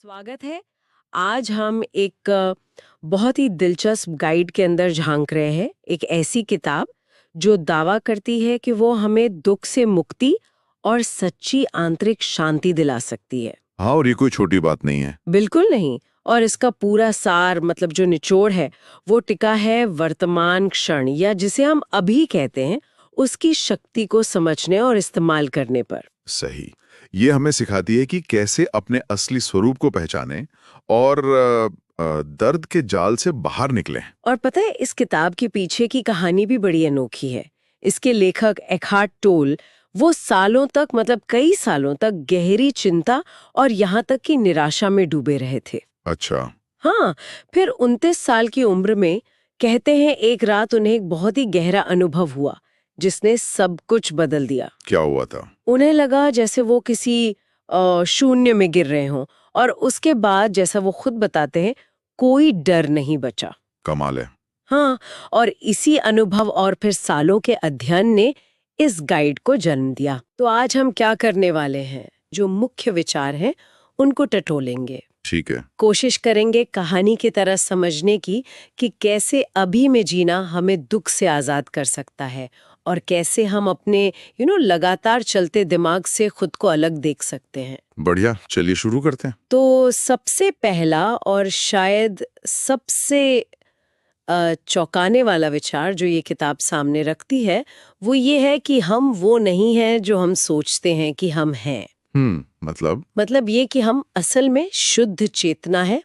स्वागत है। आज हम एक बहुत ही दिलचस्प गाइड के अंदर झांक रहे हैं। एक ऐसी किताब जो दावा करती है कि वो हमें दुख से मुक्ति और सच्ची आंतरिक शांति दिला सकती है। हाँ, और ये कोई छोटी बात नहीं है। बिल्कुल नहीं। और इसका पूरा सार मतलब जो निचोड़ है वो टिका है वर्तमान क्षण या जिसे हम अभी कहते हैं उसकी शक्ति को समझने और इस्तेमाल करने पर। सही। ये हमें सिखाती है कि कैसे अपने असली स्वरूप को पहचानें और दर्द के जाल से बाहर निकलें। और पता है इस किताब के पीछे की कहानी भी बड़ी अनोखी है। इसके लेखक एखार्ट टोल वो सालों तक मतलब कई सालों तक गहरी चिंता और यहाँ तक कि निराशा में डूबे रहे थे। अच्छा। हाँ, फिर 29 साल की उम्र में कहते हैं एक रात उन्हें एक बहुत ही गहरा अनुभव हुआ जिसने सब कुछ बदल दिया। क्या हुआ था? उन्हें लगा जैसे वो किसी शून्य में गिर रहे हों और उसके बाद जैसा वो खुद बताते हैं कोई डर नहीं बचा। कमाल है। हाँ, और इसी अनुभव और फिर सालों के अध्ययन ने इस गाइड को जन्म दिया। तो आज हम क्या करने वाले हैं, जो मुख्य विचार हैं उनको टटोलेंगे। ठीक है। कोशिश करेंगे कहानी की तरह समझने की कि कैसे अभी में जीना हमें दुख से आजाद कर सकता है और कैसे हम अपने लगातार चलते दिमाग से खुद को अलग देख सकते हैं। बढ़िया, चलिए शुरू करते हैं। तो सबसे पहला और शायद सबसे चौंकाने वाला विचार जो ये किताब सामने रखती है वो ये है कि हम वो नहीं हैं जो हम सोचते हैं कि हम हैं। मतलब ये कि हम असल में शुद्ध चेतना है,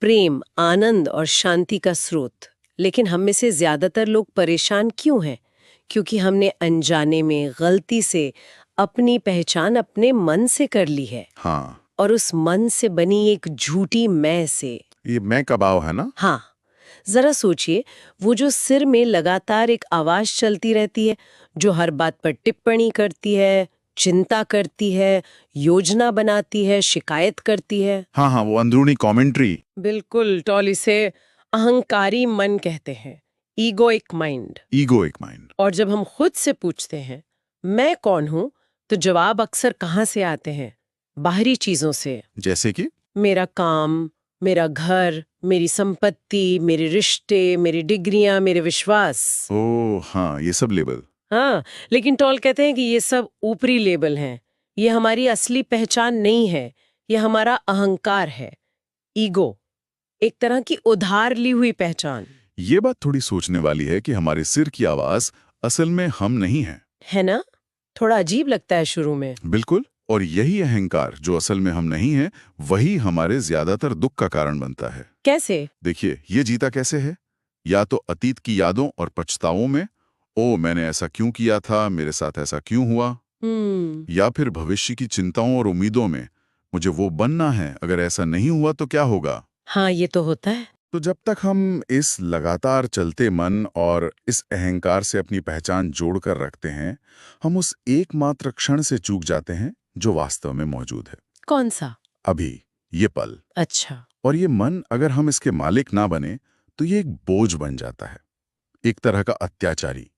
प्रेम, आनंद और शांति का स्रोत। लेकिन हम में से ज्यादातर लोग परेशान क्यों हैं? क्योंकि हमने अनजाने में गलती से अपनी पहचान अपने मन से कर ली है। हाँ। और उस मन से बनी एक झूठी मैं से। ये मैं का भाव है ना? हाँ, जरा सोचिए, वो जो सिर में लगातार एक आवाज चलती रहती है, जो हर बात पर टिप्पणी करती है, चिंता करती है, योजना बनाती है, शिकायत करती है। हाँ हाँ, वो अंदरूनी कमेंट्री। बिल्कुल, टॉल इसे अहंकारी मन कहते हैं, ईगोइक माइंड। Egoic mind. और जब हम खुद से पूछते हैं मैं कौन हूं, तो जवाब अक्सर कहाँ से आते हैं? बाहरी चीजों से। जैसे कि मेरा काम, मेरा घर, मेरी संपत्ति, मेरे रिश्ते, मेरी डिग्रियां, मेरे विश्वास। ओह हाँ, ये सब लेबल। हाँ, लेकिन टॉल कहते हैं कि ये सब ऊपरी लेबल हैं। ये हमारी असली पहचान नहीं है, ये हमारा अहंकार है, ईगो, एक तरह की उधार ली हुई पहचान। ये बात थोड़ी सोचने वाली है कि हमारे सिर की आवाज असल में हम नहीं हैं। है ना? थोड़ा अजीब लगता है शुरू में। बिल्कुल। और यही अहंकार जो असल में हम नहीं हैं, वही हमारे ज्यादातर दुख का कारण बनता है। कैसे? देखिए, ये जीता कैसे है? या तो अतीत की यादों और पछतावों में, ओ मैंने ऐसा क्यों किया था, मेरे साथ ऐसा क्यों हुआ। या फिर भविष्य की चिंताओं और उम्मीदों में, मुझे वो बनना है, अगर ऐसा नहीं हुआ तो क्या होगा। हाँ, ये तो होता है। तो जब तक हम इस लगातार चलते मन और इस अहंकार से अपनी पहचान जोड़कर रखते हैं, हम उस एकमात्र क्षण से चूक जाते हैं जो वास्तव में मौजूद है। कौन सा? अभी, ये पल। अच्छा। और ये मन, अगर हम इसके मालिक ना बने तो ये एक बोझ बन जाता है, एक तरह का अत्याचारी।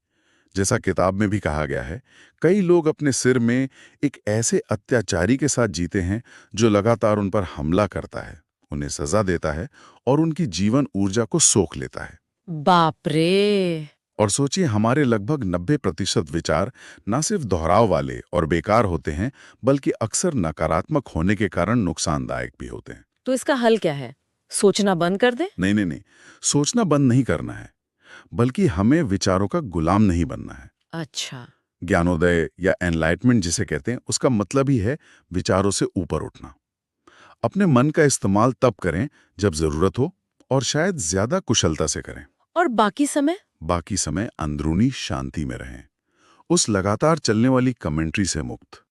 जैसा किताब में भी कहा गया है, कई लोग अपने सिर में एक ऐसे अत्याचारी के साथ जीते हैं जो लगातार उन पर हमला करता है, उन्हें सजा देता है और उनकी जीवन ऊर्जा को सोख लेता है। बाप रे! और सोचिए, हमारे लगभग 90% विचार ना सिर्फ दोहराव वाले और बेकार होते हैं, बल्कि अक्सर नकारात्मक होने के कारण नुकसानदायक भी होते हैं। तो इसका हल क्या है? सोचना बंद कर दे? नहीं नहीं नहीं, सोचना बंद नहीं करना है, बल्कि हमें विचारों का गुलाम नहीं बनना है। अच्छा। ज्ञानोदय या एनलाइटमेंट जिसे कहते हैं, उसका मतलब ही है विचारों से ऊपर उठना। अपने मन का इस्तेमाल तब करें जब जरूरत हो, और शायद ज्यादा कुशलता से करें। और बाकी समय? बाकी समय अंदरूनी शांति में रहें, उस लगातार चलने वाली कमेंट्री से मुक्त।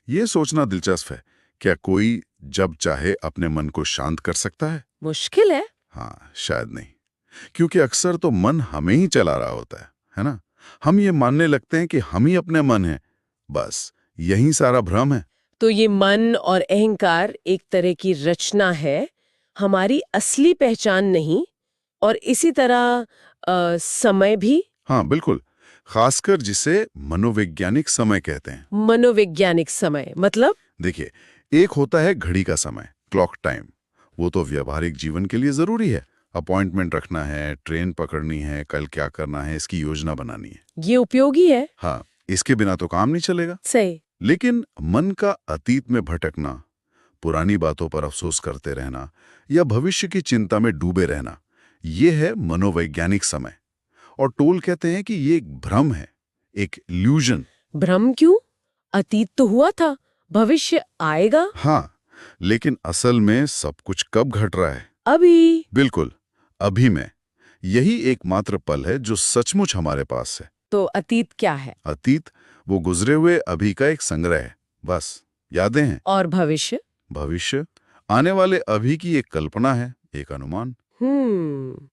ये सोचना दिलचस्प है, क्या कोई जब चाहे अपने मन को शांत कर सकता है? मुश्किल है। हाँ, शायद नहीं, क्योंकि अक्सर तो मन हमें ही चला रहा होता है ना? हम ये मानने लगते हैं कि हम ही अपने मन हैं। बस यही सारा भ्रम है। तो ये मन और अहंकार एक तरह की रचना है, हमारी असली पहचान नहीं। और इसी तरह समय भी। हाँ बिल्कुल, खासकर जिसे मनोवैज्ञानिक समय कहते हैं। मनोवैज्ञानिक समय मतलब? देखिए, एक होता है घड़ी का समय, क्लॉक टाइम। वो तो व्यवहारिक जीवन के लिए जरूरी है। अपॉइंटमेंट रखना है, ट्रेन पकड़नी है, कल क्या करना है, इसकी योजना बनानी है। ये उपयोगी है। हाँ, इसके बिना तो काम नहीं चलेगा। सही। लेकिन मन का अतीत में भटकना, पुरानी बातों पर अफसोस करते रहना या भविष्य की चिंता में डूबे रहना, ये है मनोवैज्ञानिक समय। और टोल कहते हैं कि ये एक भ्रम है, एक इल्यूजन। भ्रम क्यों? अतीत तो हुआ था, भविष्य आएगा। हाँ, लेकिन असल में सब कुछ कब घट रहा है? अभी। बिल्कुल, अभी में। यही एकमात्र पल है जो सचमुच हमारे पास है। तो अतीत क्या है? अतीत वो गुजरे हुए अभी का एक संग्रह है, बस यादें हैं। और भविष्य? भविष्य आने वाले अभी की एक कल्पना है, एक अनुमान।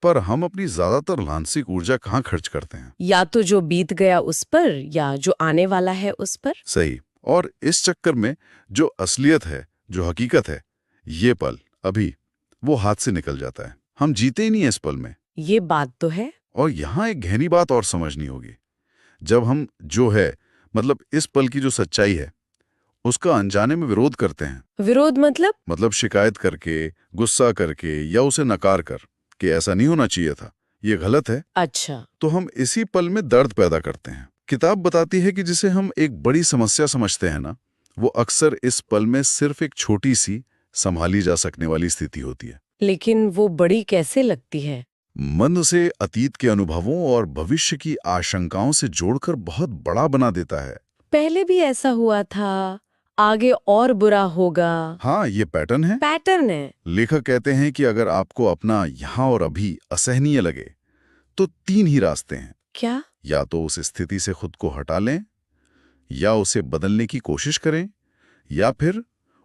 पर हम अपनी ज्यादातर मानसिक ऊर्जा कहाँ खर्च करते हैं? या तो जो बीत गया उस पर, या जो आने वाला है उस पर। सही। और इस चक्कर में जो असलियत है, जो हकीकत है, ये पल अभी वो हाथ से निकल जाता है। हम जीते ही नहीं है इस पल में। ये बात तो है। और यहाँ एक गहरी बात और समझनी होगी। जब हम जो है, मतलब इस पल की जो सच्चाई है, उसका अनजाने में विरोध करते हैं। विरोध मतलब? मतलब शिकायत करके, गुस्सा करके या उसे नकार कर कि ऐसा नहीं होना चाहिए था, ये गलत है। अच्छा। तो हम इसी पल में दर्द पैदा करते हैं। किताब बताती है कि जिसे हम एक बड़ी समस्या समझते हैं ना, वो अक्सर इस पल में सिर्फ एक छोटी सी संभाली जा सकने वाली स्थिति होती है। लेकिन वो बड़ी कैसे लगती है? मन उसे अतीत के अनुभवों और भविष्य की आशंकाओं से जोड़कर बहुत बड़ा बना देता है। पहले भी ऐसा हुआ था, आगे और बुरा होगा। हाँ, ये पैटर्न है। पैटर्न है। लेखक कहते हैं कि अगर आपको अपना यहाँ और अभी असहनीय लगे, तो 3 ही रास्ते हैं। क्या? या तो उस स्थिति से खुद को हटा लें, या उसे बदलने की कोशिश करें, या फिर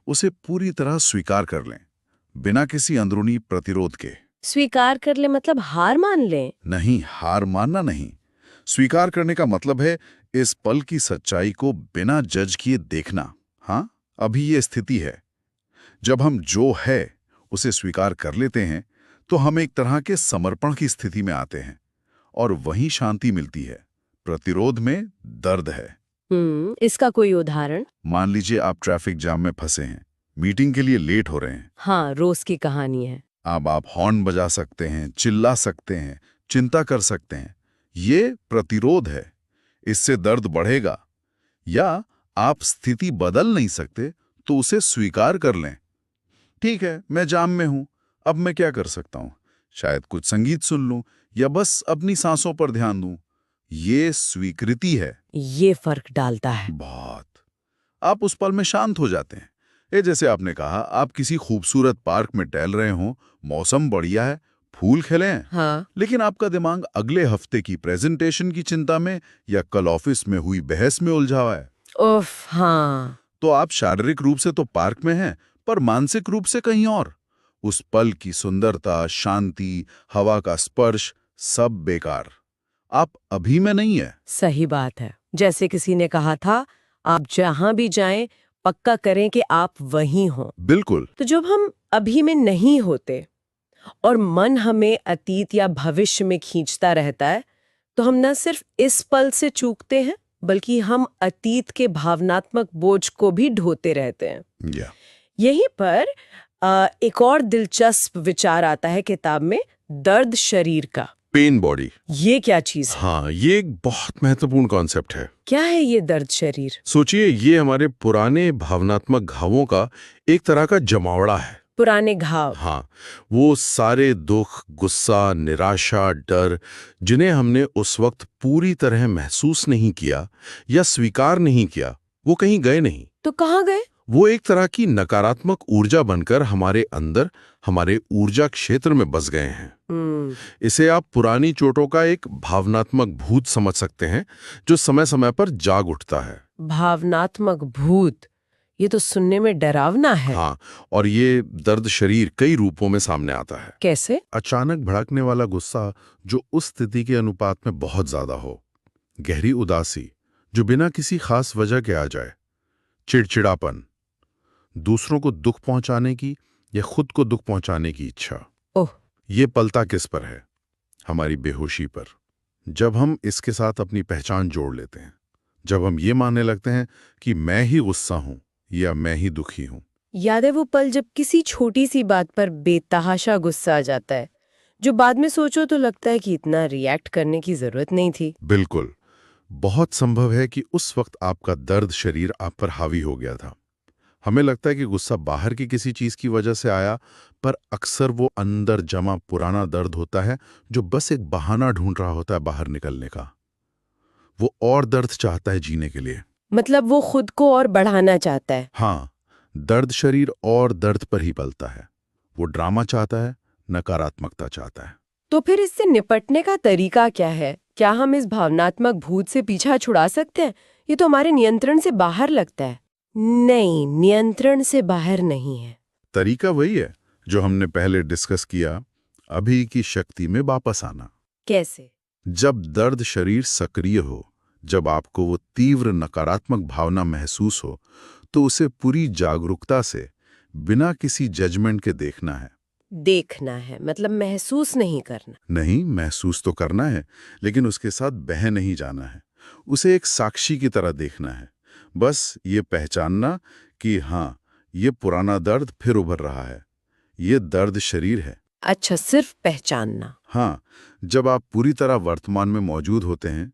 उसे पूरी तरह स्वीकार कर लें, बिना किसी अंदरूनी प्रतिरोध के। स्वीकार कर ले मतलब हार मान ले? नहीं, हार मानना नहीं। स्वीकार करने का मतलब है इस पल की सच्चाई को बिना जज किए देखना। हाँ, अभी ये स्थिति है। जब हम जो है उसे स्वीकार कर लेते हैं, तो हम एक तरह के समर्पण की स्थिति में आते हैं, और वहीं शांति मिलती है। प्रतिरोध में दर्द है। इसका कोई उदाहरण? मान लीजिए आप ट्रैफिक जाम में फंसे हैं, मीटिंग के लिए लेट हो रहे हैं। हाँ, रोज की कहानी है। अब आप हॉर्न बजा सकते हैं, चिल्ला सकते हैं, चिंता कर सकते हैं। ये प्रतिरोध है, इससे दर्द बढ़ेगा। या आप स्थिति बदल नहीं सकते, तो उसे स्वीकार कर लें। ठीक है, मैं जाम में हूं, अब मैं क्या कर सकता हूं? शायद कुछ संगीत सुन लूं, या बस अपनी सांसों पर ध्यान दूं। ये स्वीकृति है। ये फर्क डालता है बहुत। आप उस पल में शांत हो जाते हैं। ये जैसे आपने कहा, आप किसी खूबसूरत पार्क में टहल रहे हो, मौसम बढ़िया है, फूल खिले हैं। हाँ। लेकिन आपका दिमाग अगले हफ्ते की प्रेजेंटेशन की चिंता में या कल ऑफिस में हुई बहस में उलझा हुआ है। उफ, हाँ। तो आप शारीरिक रूप से तो पार्क में हैं, पर मानसिक रूप से कहीं और। उस पल की सुंदरता, शांति, हवा का स्पर्श, सब बेकार। आप अभी में नहीं है। सही बात है। जैसे किसी ने कहा था, आप जहां भी जाएं, पक्का करें कि आप वहीं हों। बिल्कुल। तो जब हम अभी में नहीं होते और मन हमें अतीत या भविष्य में खींचता रहता है, तो हम न सिर्फ इस पल से चूकते हैं, बल्कि हम अतीत के भावनात्मक बोझ को भी ढोते रहते हैं। यहीं पर एक और दिलचस्प विचार आता है किताब में, दर्द शरीर का। Pen body. ये क्या चीज है? हाँ, ये एक बहुत महत्वपूर्ण कॉन्सेप्ट है। क्या है ये दर्द शरीर? सोचिए, ये हमारे पुराने भावनात्मक घावों का एक तरह का जमावड़ा है। पुराने घाव। हाँ, वो सारे दुख, गुस्सा, निराशा, डर, जिन्हें हमने उस वक्त पूरी तरह महसूस नहीं किया या स्वीकार नहीं किया, वो कहीं गए नहीं। तो कहाँ गए? वो एक तरह की नकारात्मक ऊर्जा बनकर हमारे अंदर, हमारे ऊर्जा क्षेत्र में बस गए हैं। इसे आप पुरानी चोटों का एक भावनात्मक भूत समझ सकते हैं, जो समय समय पर जाग उठता है। भावनात्मक भूत, ये तो सुनने में डरावना है। हाँ, और ये दर्द शरीर कई रूपों में सामने आता है। कैसे? अचानक भड़कने वाला गुस्सा जो उस स्थिति के अनुपात में बहुत ज्यादा हो, गहरी उदासी जो बिना किसी खास वजह के आ जाए, चिड़चिड़ापन, दूसरों को दुख पहुंचाने की या खुद को दुख पहुंचाने की इच्छा। ओह, ये पलता किस पर है? हमारी बेहोशी पर। जब हम इसके साथ अपनी पहचान जोड़ लेते हैं, जब हम ये मानने लगते हैं कि मैं ही गुस्सा हूं या मैं ही दुखी हूं, याद है वो पल जब किसी छोटी सी बात पर बेतहाशा गुस्सा आ जाता है, जो बाद में सोचो तो लगता है कि इतना रिएक्ट करने की जरूरत नहीं थी। बिल्कुल। बहुत संभव है कि उस वक्त आपका दर्द शरीर आप पर हावी हो गया था। हमें लगता है कि गुस्सा बाहर की किसी चीज की वजह से आया, पर अक्सर वो अंदर जमा पुराना दर्द होता है जो बस एक बहाना ढूंढ रहा होता है बाहर निकलने का। वो और दर्द चाहता है जीने के लिए। मतलब वो खुद को और बढ़ाना चाहता है। हाँ, दर्द शरीर और दर्द पर ही पलता है। वो ड्रामा चाहता है, नकारात्मकता चाहता है। तो फिर इससे निपटने का तरीका क्या है? क्या हम इस भावनात्मक भूत से पीछा छुड़ा सकते हैं? ये तो हमारे नियंत्रण से बाहर लगता है। नहीं, नियंत्रण से बाहर नहीं है। तरीका वही है जो हमने पहले डिस्कस किया, अभी की शक्ति में वापस आना। कैसे? जब दर्द शरीर सक्रिय हो, जब आपको वो तीव्र नकारात्मक भावना महसूस हो, तो उसे पूरी जागरूकता से, बिना किसी जजमेंट के देखना है। देखना है मतलब महसूस नहीं करना। नहीं, महसूस तो करना है, लेकिन उसके साथ बह नहीं जाना है। उसे एक साक्षी की तरह देखना है। बस ये पहचानना कि हाँ, ये पुराना दर्द फिर उभर रहा है। ये दर्द शरीर है। अच्छा, सिर्फ पहचानना। हाँ, जब आप पूरी तरह वर्तमान में मौजूद होते हैं,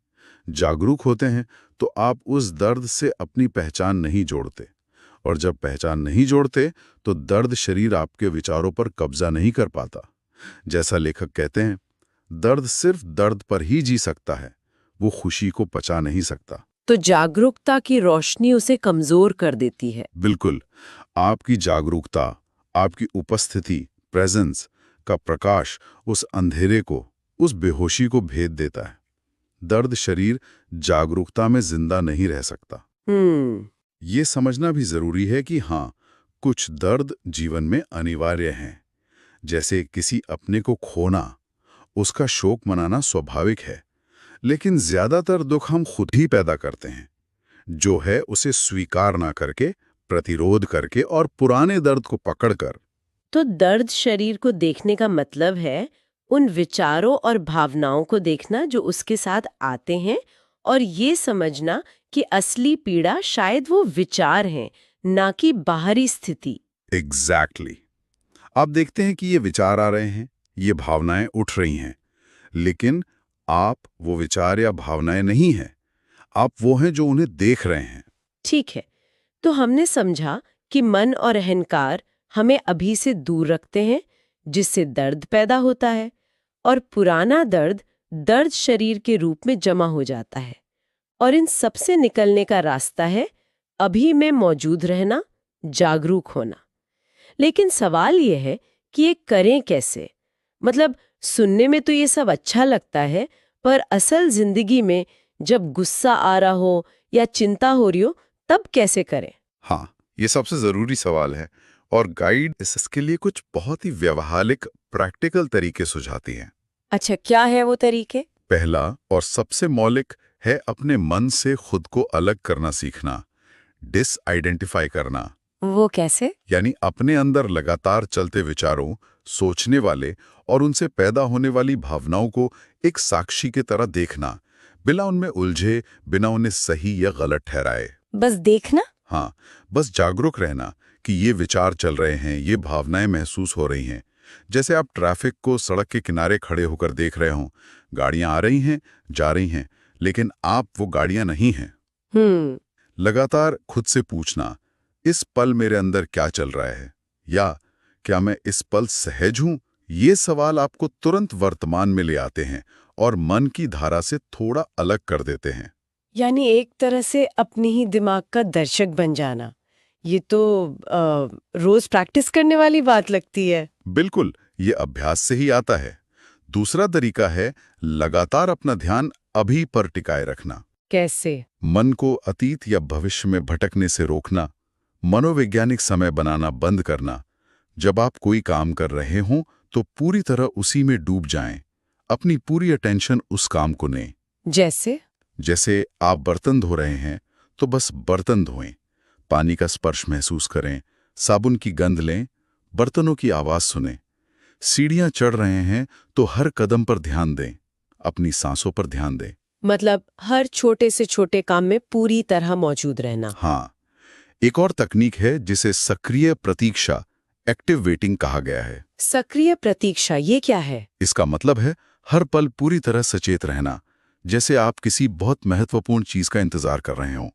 जागरूक होते हैं, तो आप उस दर्द से अपनी पहचान नहीं जोड़ते। और जब पहचान नहीं जोड़ते, तो दर्द शरीर आपके विचारों पर कब्जा नहीं कर पाता। जैसा लेखक कहते हैं, दर्द सिर्फ दर्द पर ही जी सकता है, वो खुशी को पचा नहीं सकता। तो जागरूकता की रोशनी उसे कमजोर कर देती है। बिल्कुल। आपकी जागरूकता, आपकी उपस्थिति, प्रेजेंस का प्रकाश उस अंधेरे को, उस बेहोशी को भेद देता है। दर्द शरीर जागरूकता में जिंदा नहीं रह सकता। ये समझना भी जरूरी है कि हाँ, कुछ दर्द जीवन में अनिवार्य हैं। जैसे किसी अपने को खोना, उसका शोक मनाना स्वाभाविक है, लेकिन ज्यादातर दुख हम खुद ही पैदा करते हैं। जो है उसे स्वीकार ना करके, प्रतिरोध करके और पुराने दर्द को पकड़कर। तो दर्द शरीर को देखने का मतलब है उन विचारों और भावनाओं को देखना जो उसके साथ आते हैं, और ये समझना कि असली पीड़ा शायद वो विचार हैं, ना कि बाहरी स्थिति। एग्जैक्टली। आप देखते हैं कि ये विचार आ रहे हैं, ये भावनाएं उठ रही हैं, लेकिन आप वो विचार या भावनाएं नहीं हैं। आप वो हैं जो उन्हें देख रहे हैं। ठीक है, तो हमने समझा कि मन और अहंकार हमें अभी से दूर रखते हैं, जिससे दर्द पैदा होता है, और पुराना दर्द दर्द शरीर के रूप में जमा हो जाता है। और इन सब से निकलने का रास्ता है अभी में मौजूद रहना, जागरूक होना। लेकिन सवाल यह है कि ये करें कैसे? मतलब सुनने में तो ये सब अच्छा लगता है, पर असल जिंदगी में जब गुस्सा आ रहा हो या चिंता हो रही हो, तब कैसे करें? हाँ, ये सबसे जरूरी सवाल है, और गाइड इसके लिए कुछ बहुत ही व्यवहारिक, प्रैक्टिकल तरीके सुझाती हैं। अच्छा, क्या है वो तरीके? पहला और सबसे मौलिक है अपने मन से खुद को अलग करना सीखना, डिसआइडेंटिफाई करना। वो कैसे? यानी अपने अंदर लगातार चलते विचारों, सोचने वाले और उनसे पैदा होने वाली भावनाओं को एक साक्षी की तरह देखना, बिना उनमें उलझे, बिना उन्हें सही या गलत ठहराए। बस देखना? हाँ, बस जागरूक रहना कि ये विचार चल रहे हैं, ये भावनाएं महसूस हो रही हैं। जैसे आप ट्रैफिक को सड़क के किनारे खड़े होकर देख रहे हों, गाड़ियां आ रही हैं, जा रही हैं, लेकिन आप वो गाड़ियां नहीं हैं। लगातार खुद से पूछना, इस पल मेरे अंदर क्या चल रहा है, या क्या मैं इस पल सहज हूं? ये सवाल आपको तुरंत वर्तमान में ले आते हैं और मन की धारा से थोड़ा अलग कर देते हैं। यानी एक तरह से अपनी ही दिमाग का दर्शक बन जाना। ये तो रोज प्रैक्टिस करने वाली बात लगती है। बिल्कुल, ये अभ्यास से ही आता है। दूसरा तरीका है लगातार अपना ध्यान अभी पर टिकाए रखना। कैसे? मन को अतीत या भविष्य में भटकने से रोकना, मनोवैज्ञानिक समय बनाना बंद करना। जब आप कोई काम कर रहे हों तो पूरी तरह उसी में डूब जाएं, अपनी पूरी अटेंशन उस काम को लें। जैसे आप बर्तन धो रहे हैं तो बस बर्तन धोएं, पानी का स्पर्श महसूस करें, साबुन की गंध लें, बर्तनों की आवाज सुनें। सीढ़ियां चढ़ रहे हैं तो हर कदम पर ध्यान दें, अपनी सांसों पर ध्यान दें। मतलब हर छोटे से छोटे काम में पूरी तरह मौजूद रहना। हाँ, एक और तकनीक है जिसे सक्रिय प्रतीक्षा, एक्टिव वेटिंग कहा गया है। सक्रिय प्रतीक्षा, ये क्या है? इसका मतलब है हर पल पूरी तरह सचेत रहना, जैसे आप किसी बहुत महत्वपूर्ण चीज का इंतजार कर रहे हो,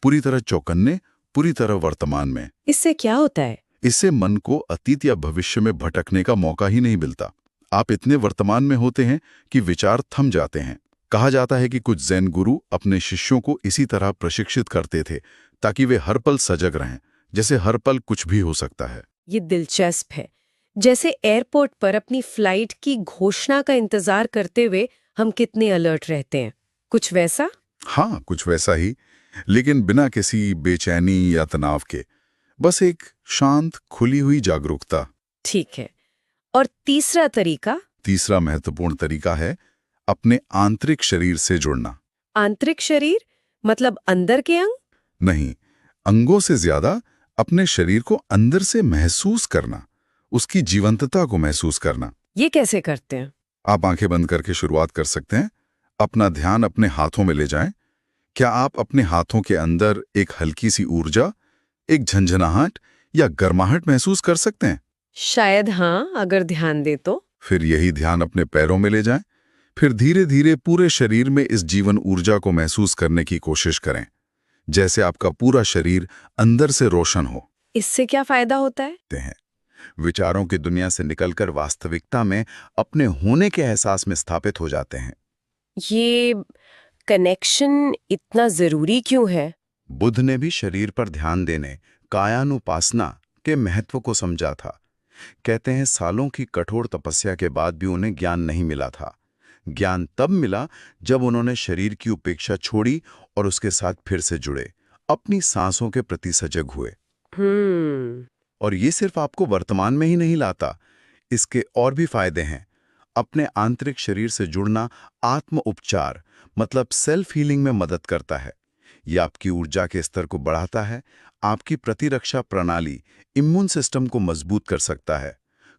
पूरी तरह चौकन्ने, पूरी तरह वर्तमान में। इससे क्या होता है? इससे मन को अतीत या भविष्य में भटकने का मौका ही नहीं मिलता। आप इतने वर्तमान में होते हैं कि विचार थम जाते हैं। कहा जाता है कि कुछ जैन गुरु अपने शिष्यों को इसी तरह प्रशिक्षित करते थे ताकि वे हर पल सजग रहें, जैसे हर पल कुछ भी हो सकता है। ये दिलचस्प है। जैसे एयरपोर्ट पर अपनी फ्लाइट की घोषणा का इंतजार करते हुए हम कितने अलर्ट रहते हैं, कुछ वैसा? हाँ, कुछ वैसा ही, लेकिन बिना किसी बेचैनी या तनाव के। बस एक शांत, खुली हुई जागरूकता। ठीक है। और तीसरा तरीका? तीसरा महत्वपूर्ण तरीका है अपने आंतरिक शरीर से जुड़ना। आंतरिक शरीर मतलब अंदर के अंग? नहीं, अंगों से ज्यादा अपने शरीर को अंदर से महसूस करना, उसकी जीवंतता को महसूस करना। ये कैसे करते हैं? आप आंखें बंद करके शुरुआत कर सकते हैं। अपना ध्यान अपने हाथों में ले जाएं। क्या आप अपने हाथों के अंदर एक हल्की सी ऊर्जा, एक झंझनाहट या गर्माहट महसूस कर सकते हैं? शायद हाँ, अगर ध्यान दे तो। फिर यही ध्यान अपने पैरों में ले जाएं। फिर धीरे धीरे पूरे शरीर में इस जीवन ऊर्जा को महसूस करने की कोशिश करें, जैसे आपका पूरा शरीर अंदर से रोशन हो। इससे क्या फायदा होता है? विचारों की दुनिया से निकलकर वास्तविकता में अपने होने के एहसास में स्थापित हो जाते हैं। ये कनेक्शन इतना जरूरी क्यों है? बुद्ध ने भी शरीर पर ध्यान देने, कायानुपासना के महत्व को समझा था। कहते हैं सालों की कठोर तपस्या के बाद भी उन्हें ज्ञान नहीं मिला था। ज्ञान तब मिला जब उन्होंने शरीर की उपेक्षा छोड़ी और उसके साथ फिर से जुड़े, अपनी सांसों के प्रति सजग हुए। और ये सिर्फ आपको वर्तमान में ही नहीं लाता, इसके और भी फायदे हैं। अपने आंतरिक शरीर से जुड़ना आत्म उपचार मतलब सेल्फ हीलिंग में मदद करता है। ये आपकी ऊर्जा के स्तर को बढ़ाता है, आपकी प्रतिरक्षा प्रणाली, इम्यून सिस्टम को मजबूत कर सकता है।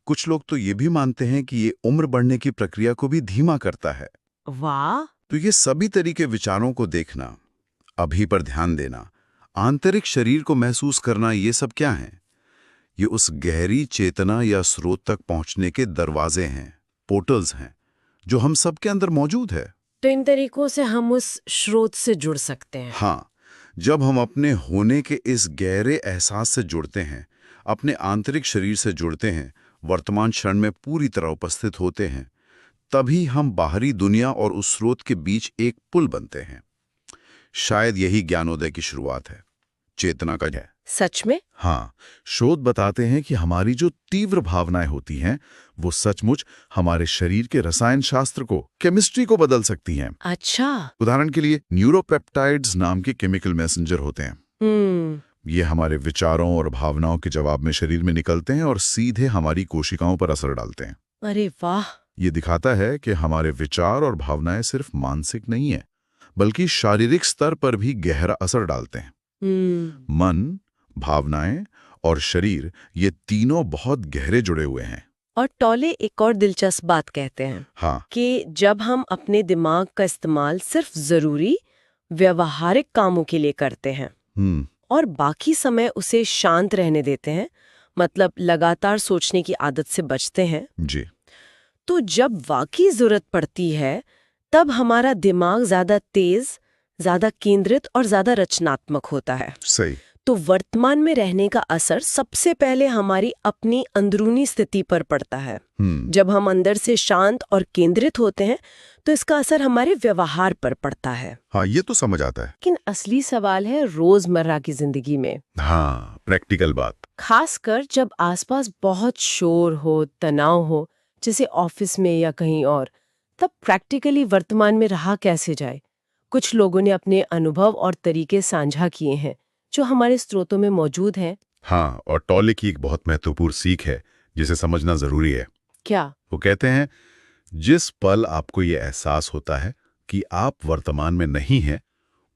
कुछ लोग तो ये भी मानते हैं कि ये उम्र बढ़ने की प्रक्रिया को भी धीमा करता है। वाह! तो ये सभी तरीके विचारों को देखना, अभी पर ध्यान देना, आंतरिक शरीर को महसूस करना, ये सब क्या है? ये उस गहरी चेतना या स्रोत तक पहुंचने के दरवाजे हैं, पोर्टल्स हैं, जो हम सबके अंदर मौजूद है। तो इन तरीकों से हम उस स्रोत से जुड़ सकते हैं। हाँ, जब हम अपने होने के इस गहरे एहसास से जुड़ते हैं, अपने आंतरिक शरीर से जुड़ते हैं, वर्तमान क्षण में पूरी तरह उपस्थित होते हैं, तभी हम बाहरी दुनिया और उस स्रोत के बीच एक पुल बनते हैं। शायद यही ज्ञानोदय की शुरुआत है, चेतना का है। सच में? हाँ, शोध बताते हैं कि हमारी जो तीव्र भावनाएं होती हैं, वो सचमुच हमारे शरीर के रसायन शास्त्र को, केमिस्ट्री को बदल सकती हैं। अच्छा। उदाहरण के लिए न्यूरोपेप्टाइड्स नाम के केमिकल मैसेंजर होते हैं। ये हमारे विचारों और भावनाओं के जवाब में शरीर में निकलते हैं और सीधे हमारी कोशिकाओं पर असर डालते हैं। अरे वाह! ये दिखाता है कि हमारे विचार और भावनाएं सिर्फ मानसिक नहीं है, बल्कि शारीरिक स्तर पर भी गहरा असर डालते हैं। मन, भावनाएं और शरीर, ये तीनों बहुत गहरे जुड़े हुए हैं। और टॉले एक और दिलचस्प बात कहते हैं। हाँ, कि जब हम अपने दिमाग का इस्तेमाल सिर्फ जरूरी व्यवहारिक कामों के लिए करते हैं और बाकी समय उसे शांत रहने देते हैं, मतलब लगातार सोचने की आदत से बचते हैं जी, तो जब वाकई जरूरत पड़ती है तब हमारा दिमाग ज्यादा तेज, ज्यादा केंद्रित और ज्यादा रचनात्मक होता है। सही। तो वर्तमान में रहने का असर सबसे पहले हमारी अपनी अंदरूनी स्थिति पर पड़ता है। जब हम अंदर से शांत और केंद्रित होते हैं तो इसका असर हमारे व्यवहार पर पड़ता है। हाँ, ये तो समझ आता है। लेकिन असली सवाल है रोजमर्रा की जिंदगी में। हाँ, प्रैक्टिकल बात। खासकर जब आसपास बहुत शोर हो, तनाव हो, जैसे ऑफिस में या कहीं और, तब प्रैक्टिकली वर्तमान में रहा कैसे जाए? कुछ लोगों ने अपने अनुभव और तरीके साझा किए हैं जो हमारे स्रोतों में मौजूद हैं। हाँ, और टॉले की एक बहुत महत्वपूर्ण सीख है जिसे समझना जरूरी है। क्या? वो कहते हैं, जिस पल आपको ये एहसास होता है कि आप वर्तमान में नहीं हैं,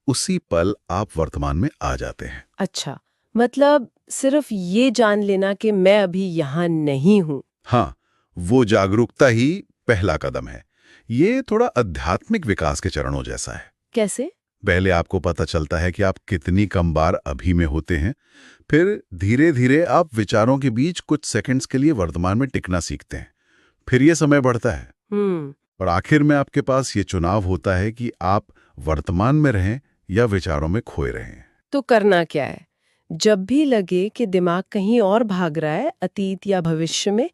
उसी पल आप वर्तमान में आ जाते हैं। अच्छा, मतलब सिर्फ ये जान लेना कि मैं अभी यहाँ नहीं हूँ। हाँ, वो जागरूकता ही पहला कदम है। ये थोड़ा आध्यात्मिक विकास के चरणों जैसा है। कैसे? पहले आपको पता चलता है कि आप कितनी कम बार अभी में होते हैं, फिर धीरे धीरे आप विचारों के बीच कुछ सेकंड्स के लिए वर्तमान में टिकना सीखते हैं। फिर ये समय बढ़ता है और आखिर में आपके पास ये चुनाव होता है कि आप वर्तमान में रहें या विचारों में खोए रहें। तो करना क्या है? जब भी लगे कि दिमाग कहीं और भाग रहा है, अतीत या भविष्य में,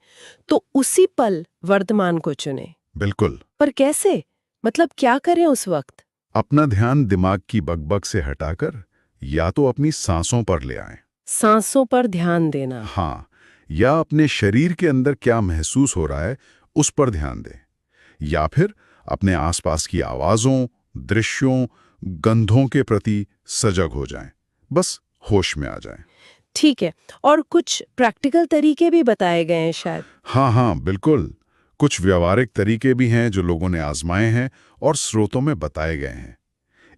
तो उसी पल वर्तमान को चुने। बिल्कुल। पर कैसे? मतलब क्या करें उस वक्त? अपना ध्यान दिमाग की बकबक से हटाकर या तो अपनी सांसों पर ले आएं। सांसों पर ध्यान देना। हाँ, या अपने शरीर के अंदर क्या महसूस हो रहा है उस पर ध्यान दें, या फिर अपने आसपास की आवाजों, दृश्यों, गंधों के प्रति सजग हो जाएं, बस होश में आ जाएं। ठीक है। और कुछ प्रैक्टिकल तरीके भी बताए गए हैं शायद। हाँ, बिल्कुल। कुछ व्यावहारिक तरीके भी हैं जो लोगों ने आजमाए हैं और स्रोतों में बताए गए हैं।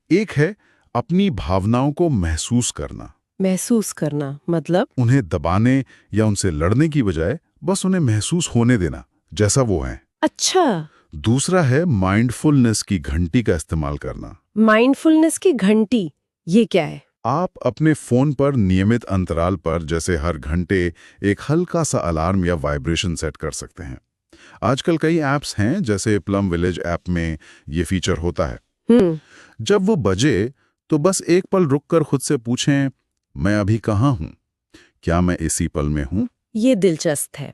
एक है अपनी भावनाओं को महसूस करना। महसूस करना मतलब? उन्हें दबाने या उनसे लड़ने की बजाय बस उन्हें महसूस होने देना जैसा वो है। अच्छा। दूसरा है माइंडफुलनेस की घंटी का इस्तेमाल करना। माइंडफुलनेस की घंटी, ये क्या है? आप अपने फोन पर नियमित अंतराल पर, जैसे हर घंटे, एक हल्का सा अलार्म या वाइब्रेशन सेट कर सकते हैं। आजकल कई ऐप्स हैं, जैसे प्लम विलेज ऐप में ये फीचर होता है। जब वो बजे तो बस एक पल रुककर खुद से पूछें, मैं अभी कहाँ हूं? क्या मैं इसी पल में हूं? ये दिलचस्प है,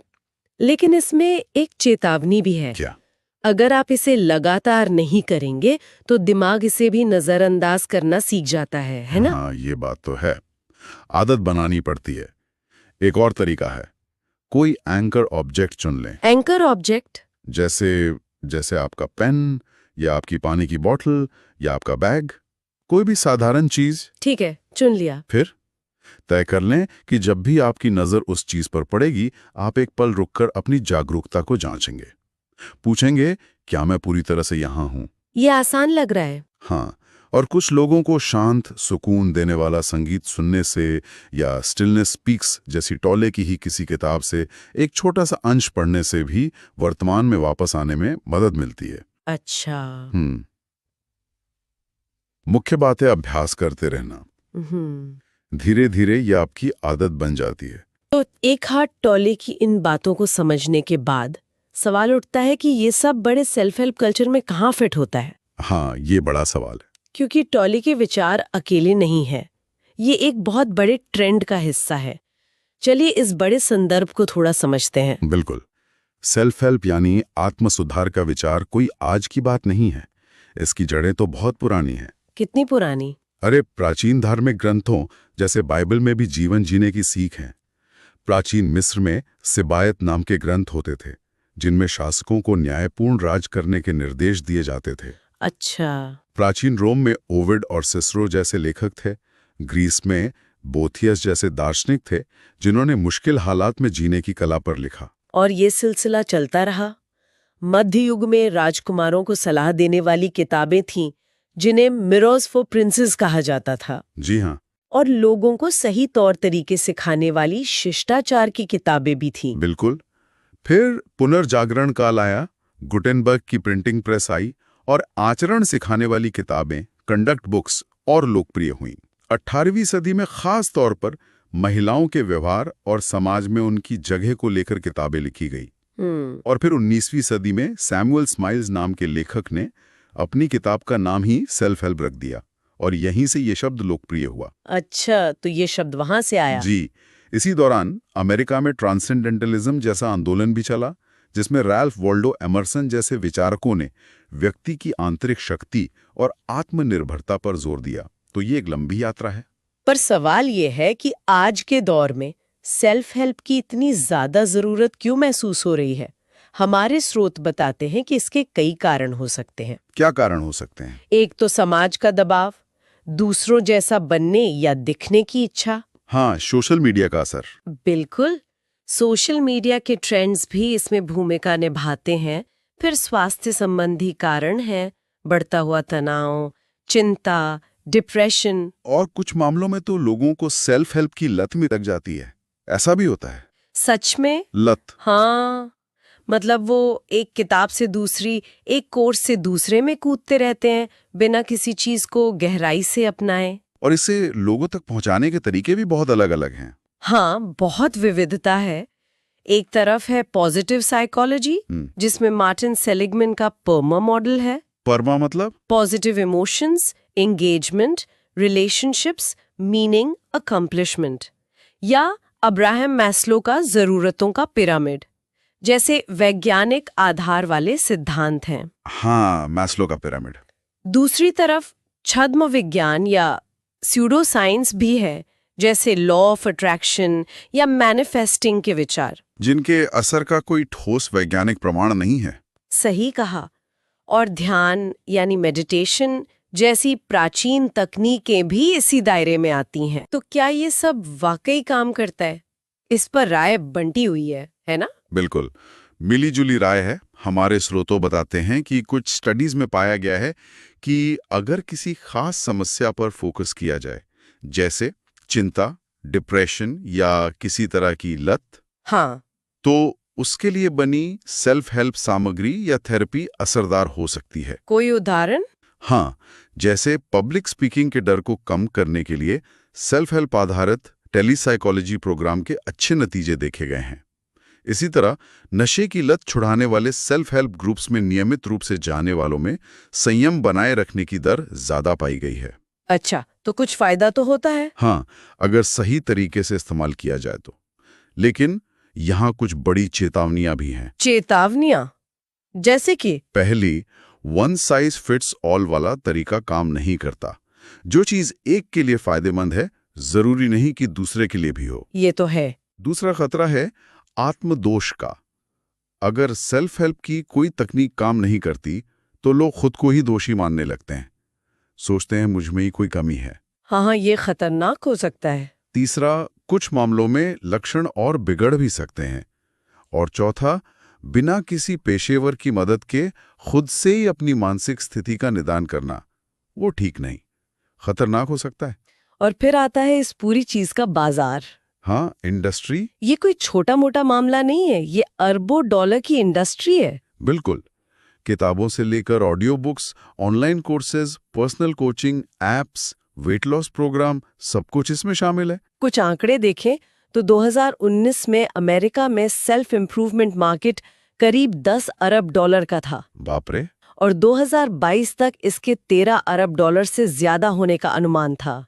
लेकिन इसमें एक चेतावनी भी है। क्या? अगर आप इसे लगातार नहीं करेंगे तो दिमाग इसे भी नजरअंदाज करना सीख जाता है ना? हाँ, ये बात तो है। आदत बनानी पड़ती है। एक और तरीका है, कोई एंकर ऑब्जेक्ट चुन लें। Anchor object? जैसे आपका पेन या आपकी पानी की बोतल या आपका बैग, कोई भी साधारण चीज। ठीक है, चुन लिया। फिर तय कर लें कि जब भी आपकी नजर उस चीज पर पड़ेगी, आप एक पल रुककर अपनी जागरूकता को जांचेंगे। पूछेंगे, क्या मैं पूरी तरह से यहां हूं? ये आसान लग रहा है। हाँ, और कुछ लोगों को शांत, सुकून देने वाला संगीत सुनने से या स्टिलनेस स्पीक्स जैसी टॉले की ही किसी किताब से एक छोटा सा अंश पढ़ने से भी वर्तमान में वापस आने में मदद मिलती है। अच्छा। मुख्य बात है अभ्यास करते रहना। धीरे धीरे ये आपकी आदत बन जाती है। तो एक हाथ टॉले की इन बातों को समझने के बाद सवाल उठता है कि ये सब बड़े सेल्फ हेल्प कल्चर में कहाँ फिट होता है? हाँ, ये बड़ा सवाल है। क्योंकि टॉले के विचार अकेले नहीं है, ये एक बहुत बड़े ट्रेंड का हिस्सा है। चलिए इस बड़े संदर्भ को थोड़ा समझते हैं। बिल्कुल। सेल्फ हेल्प यानी आत्म सुधार का विचार कोई आज की बात नहीं है। इसकी जड़ें तो बहुत पुरानी हैं। कितनी पुरानी? अरे, प्राचीन धार्मिक ग्रंथों जैसे बाइबल में भी जीवन जीने की सीख है। प्राचीन मिस्र में सिबायत नाम के ग्रंथ होते थे, जिनमें शासकों को न्यायपूर्ण राज करने के निर्देश दिए जाते थे। अच्छा। प्राचीन रोम में ओविड और सिसरो जैसे लेखक थे। ग्रीस में बोथियस जैसे दार्शनिक थे, जिन्होंने मुश्किल हालात में जीने की कला पर लिखा। और ये सिलसिला चलता रहा। मध्य युग में राजकुमारों को सलाह देने वाली किताबें थीं, जिन्हें मिरर्स फॉर प्रिंसेस कहा जाता था। जी हाँ। और लोगों को सही तौर तरीके सिखाने वाली शिष्टाचार की किताबें भी थीं। बिल्कुल। फिर पुनर्जागरण काल आया, गुटेनबर्ग की प्रिंटिंग प्रेस आई और आचरण सिखाने वाली किताबें, कंडक्ट बुक्स, और लोकप्रिय हुईं। 18वीं सदी में खास तौर पर महिलाओं के व्यवहार और समाज में उनकी जगह को लेकर किताबें लिखी गई। और फिर 19वीं सदी में सैमुअल स्माइल्स नाम के लेखक ने अपनी किताब का नाम ही सेल्फ हेल्प रख दिया, और यहीं से ये शब्द लोकप्रिय हुआ। अच्छा, तो ये शब्द वहां से आया? जी। इसी दौरान अमेरिका में ट्रांसेंडेंटलिज्म जैसा आंदोलन भी चला, जिसमें रैल्फ वॉल्डो एमर्सन जैसे विचारकों ने व्यक्ति की आंतरिक शक्ति और आत्मनिर्भरता पर जोर दिया। तो ये एक लंबी यात्रा है। पर सवाल ये है कि आज के दौर में सेल्फ हेल्प की इतनी ज्यादा जरूरत क्यों महसूस हो रही है? हमारे स्रोत बताते हैं कि इसके कई कारण हो सकते हैं। क्या कारण हो सकते हैं? एक तो समाज का दबाव, दूसरों जैसा बनने या दिखने की इच्छा। हाँ, सोशल मीडिया का असर। बिल्कुल, सोशल मीडिया के ट्रेंड्स भी इसमें भूमिका निभाते हैं। फिर स्वास्थ्य संबंधी कारण है, बढ़ता हुआ तनाव, चिंता, डिप्रेशन। और कुछ मामलों में तो लोगों को सेल्फ हेल्प की लत में लग जाती है। ऐसा भी होता है। सच में? लत। हाँ, मतलब वो एक किताब से दूसरी, एक कोर्स से दूसरे में कूदते रहते हैं बिना किसी चीज को गहराई से अपनाए। और इसे लोगों तक पहुंचाने के तरीके भी बहुत अलग-अलग हैं। हाँ, बहुत विविधता है। एक तरफ है पॉजिटिव साइकोलॉजी, जिसमें मार्टिन सेलिगमैन का पर्मा मॉडल है। परमा मतलब? Positive emotions, engagement, relationships, meaning, accomplishment. या अब्राहम मैस्लो का जरूरतों का पिरामिड, जैसे वैज्ञानिक आधार वाले सिद्धांत हैं। हाँ, मैस्लो का पिरामिड। दूसरी तरफ छद्म विज्ञान या स्यूडो साइंस भी है, जैसे लॉ ऑफ अट्रैक्शन या मैनिफेस्टिंग के विचार, जिनके असर का कोई ठोस वैज्ञानिक प्रमाण नहीं है। सही कहा। और ध्यान यानी मेडिटेशन जैसी प्राचीन तकनीकें भी इसी दायरे में आती हैं। तो क्या ये सब वाकई काम करता है? इस पर राय बंटी हुई है ना? बिल्कुल, मिली-जुली राय है। हमारे स्रोतों बताते हैं कि कुछ स्टडीज में पाया गया है कि अगर किसी खास समस्या पर फोकस किया जाए, जैसे चिंता, डिप्रेशन या किसी तरह की लत, हाँ, तो उसके लिए बनी सेल्फ हेल्प सामग्री या थेरेपी असरदार हो सकती है। कोई उदाहरण? हाँ, जैसे पब्लिक स्पीकिंग के डर को कम करने के लिए सेल्फ हेल्प आधारित टेलीसाइकोलॉजी प्रोग्राम के अच्छे नतीजे देखे गए हैं। इसी तरह नशे की लत छुड़ाने वाले सेल्फ हेल्प ग्रुप्स में नियमित रूप से जाने वालों में संयम बनाए रखने की दर ज्यादा पाई गई है। अच्छा, तो कुछ फायदा तो होता है। हाँ, अगर सही तरीके से इस्तेमाल किया जाए तो। लेकिन यहाँ कुछ बड़ी चेतावनियां भी हैं। चेतावनियां? जैसे कि? पहली, वन साइज फिट्स ऑल वाला तरीका काम नहीं करता। जो चीज एक के लिए फायदेमंद है, जरूरी नहीं कि दूसरे के लिए भी हो। ये तो है। दूसरा खतरा है आत्मदोष का। अगर सेल्फ हेल्प की कोई तकनीक काम नहीं करती, तो लोग खुद को ही दोषी मानने लगते हैं, सोचते हैं मुझ में ही कोई कमी है। हाँ, ये खतरनाक हो सकता है। तीसरा, कुछ मामलों में लक्षण और बिगड़ भी सकते हैं। और चौथा, बिना किसी पेशेवर की मदद के खुद से ही अपनी मानसिक स्थिति का निदान करना, वो ठीक नहीं, खतरनाक हो सकता है। और फिर आता है इस पूरी चीज का बाजार। हाँ, इंडस्ट्री। ये कोई छोटा मोटा मामला नहीं है, ये अरबों डॉलर की इंडस्ट्री है। बिल्कुल, किताबों से लेकर audio books, online courses, personal coaching, apps, weight loss program, सब कुछ इसमें शामिल है। कुछ आंकड़े देखें तो 2019 में अमेरिका में सेल्फ इम्प्रूवमेंट मार्केट करीब 10 अरब डॉलर का था। बाप रे। और 2022 तक इसके 13 अरब डॉलर से ज्यादा होने का अनुमान था।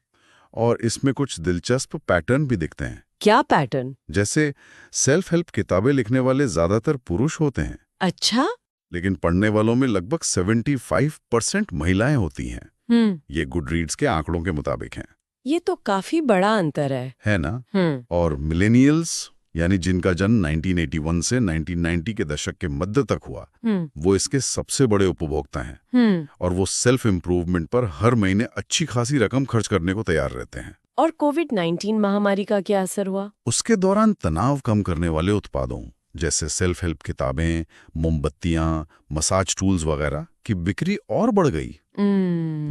और इसमें कुछ दिलचस्प पैटर्न भी दिखते हैं। क्या पैटर्न? जैसे सेल्फ हेल्प किताबें लिखने वाले ज्यादातर पुरुष होते हैं। अच्छा? लेकिन पढ़ने वालों में लगभग 75% महिलाएं होती हैं। ये गुडरीड्स के आंकड़ों के मुताबिक हैं। ये तो काफी बड़ा अंतर है ना? और मिलेनियल्स, यानी जिनका जन्म 1981 से 1990 के दशक के मध्य तक हुआ, वो इसके सबसे बड़े उपभोक्ता हैं। और वो सेल्फ इम्प्रूवमेंट पर हर महीने अच्छी खासी रकम खर्च करने को तैयार रहते हैं। और कोविड-19 महामारी का क्या असर हुआ? उसके दौरान तनाव कम करने वाले उत्पादों जैसे सेल्फ हेल्प किताबें, मोमबत्तियां, मसाज टूल्स वगैरह की बिक्री और बढ़ गई।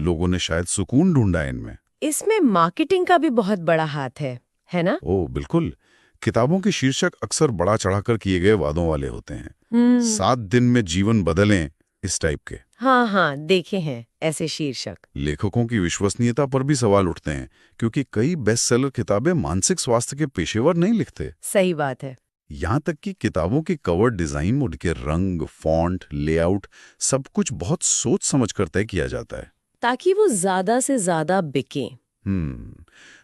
लोगों ने शायद सुकून ढूंढा इनमें। इसमें मार्केटिंग का भी बहुत बड़ा हाथ है ना? ओ बिल्कुल। किताबों के शीर्षक अक्सर बड़ा चढ़ाकर किए गए वादों वाले होते हैं। 7 दिन में जीवन बदलें, इस टाइप के। हाँ, देखे हैं ऐसे शीर्षक। लेखकों की विश्वसनीयता पर भी सवाल उठते हैं, क्योंकि कई बेस्ट सेलर किताबें मानसिक स्वास्थ्य के पेशेवर नहीं लिखते। सही बात है। यहाँ तक कि किताबों की कवर डिजाइन, उनके रंग, फॉन्ट, लेआउट, सब कुछ बहुत सोच समझ कर तय किया जाता है, ताकि वो ज्यादा से ज्यादा बिके।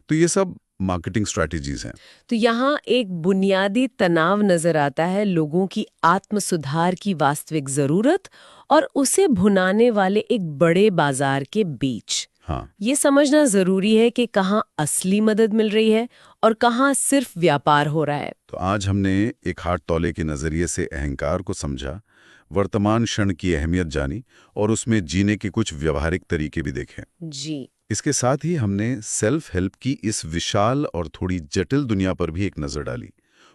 तो ये सब मार्केटिंग स्ट्रैटेजीज हैं। तो यहाँ एक बुनियादी तनाव नजर आता है, लोगों की आत्म सुधार की वास्तविक जरूरत और उसे भुनाने वाले एक बड़े बाजार के बीच। हाँ, ये समझना जरूरी है कि कहाँ असली मदद मिल रही है और कहाँ सिर्फ व्यापार हो रहा है। तो आज हमने एक हाथ तौले के नजरिए से अहंकार को समझा, वर्तमान क्षण की अहमियत जानी और उसमें जीने के कुछ व्यवहारिक तरीके भी देखे जी। इसके साथ ही हमने सेल्फ हेल्प की इस विशाल और थोड़ी जटिल दुनिया पर भी एक नजर डाली,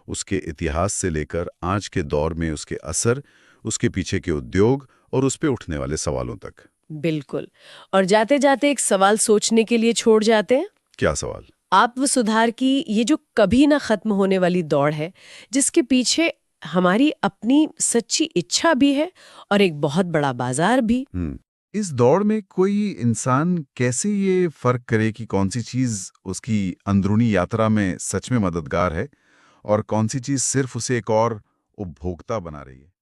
उसके इतिहास से लेकर आज के दौर में उसके असर, उसके पीछे के उद्योग और उस पे उठने वाले सवालों तक। बिल्कुल। और जाते जाते एक सवाल सोचने के लिए छोड़ जाते हैं। क्या सवाल? आत्म सुधार की ये जो कभी ना खत्म होने वाली दौड़ है, जिसके पीछे हमारी अपनी सच्ची इच्छा भी है और एक बहुत बड़ा बाजार भी। इस दौड़ में कोई इंसान कैसे ये फर्क करे कि कौन सी चीज उसकी अंदरूनी यात्रा में सच में मददगार है और कौन सी चीज सिर्फ उसे एक और उपभोक्ता बना रही है?